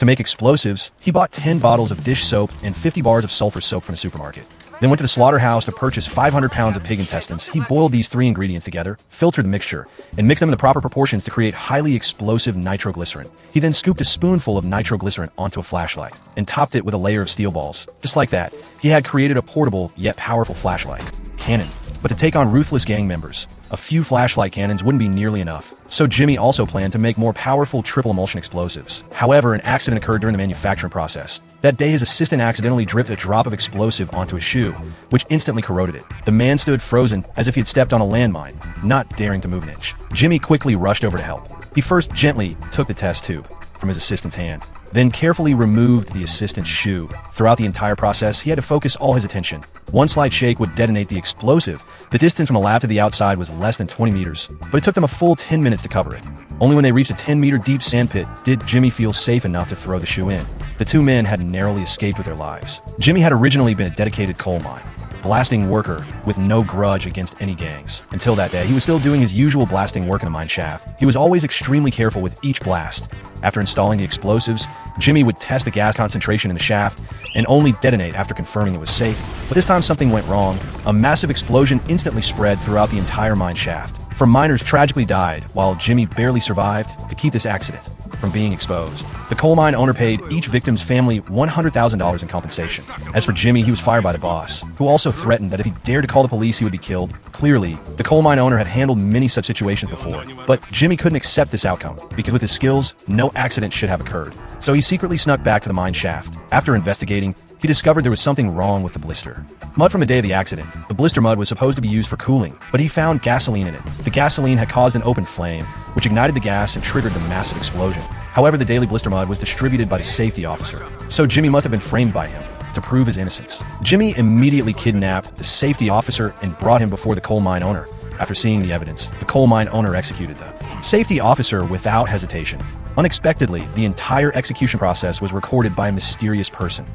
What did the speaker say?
To make explosives, he bought 10 bottles of dish soap and 50 bars of sulfur soap from the supermarket. Then went to the slaughterhouse to purchase 500 pounds of pig intestines. He boiled these 3 ingredients together, filtered the mixture, and mixed them in the proper proportions to create highly explosive nitroglycerin. He then scooped a spoonful of nitroglycerin onto a flashlight and topped it with a layer of steel balls. Just like that, he had created a portable yet powerful flashlight cannon. But to take on ruthless gang members, a few flashlight cannons wouldn't be nearly enough. So Jimmy also planned to make more powerful triple emulsion explosives. However, an accident occurred during the manufacturing process. That day, his assistant accidentally dripped a drop of explosive onto his shoe, which instantly corroded it. The man stood frozen as if he had stepped on a landmine, not daring to move an inch. Jimmy quickly rushed over to help. He first gently took the test tube from his assistant's hand, then carefully removed the assistant's shoe. Throughout the entire process, he had to focus all his attention. One slight shake would detonate the explosive. The distance from the lab to the outside was less than 20 meters, but it took them a full 10 minutes to cover it. Only when they reached a 10-meter deep sandpit did Jimmy feel safe enough to throw the shoe in. The 2 men had narrowly escaped with their lives. Jimmy had originally been a dedicated coal mine blasting worker with no grudge against any gangs. Until that day, he was still doing his usual blasting work in the mine shaft. He was always extremely careful with each blast. After installing the explosives, Jimmy would test the gas concentration in the shaft and only detonate after confirming it was safe. But this time something went wrong. A massive explosion instantly spread throughout the entire mine shaft. 4 miners tragically died, while Jimmy barely survived to keep this accident from being exposed. The coal mine owner paid each victim's family $100,000 in compensation. As for Jimmy, he was fired by the boss, who also threatened that if he dared to call the police, he would be killed. Clearly, the coal mine owner had handled many such situations before, but Jimmy couldn't accept this outcome, because with his skills, no accident should have occurred. So he secretly snuck back to the mine shaft. After investigating, he discovered there was something wrong with the blister. Mud from the day of the accident. The blister mud was supposed to be used for cooling, but he found gasoline in it. The gasoline had caused an open flame, which ignited the gas and triggered the massive explosion. However, the daily blister mud was distributed by the safety officer, so Jimmy must have been framed by him to prove his innocence. Jimmy immediately kidnapped the safety officer and brought him before the coal mine owner. After seeing the evidence, the coal mine owner executed the safety officer without hesitation. Unexpectedly, the entire execution process was recorded by a mysterious person.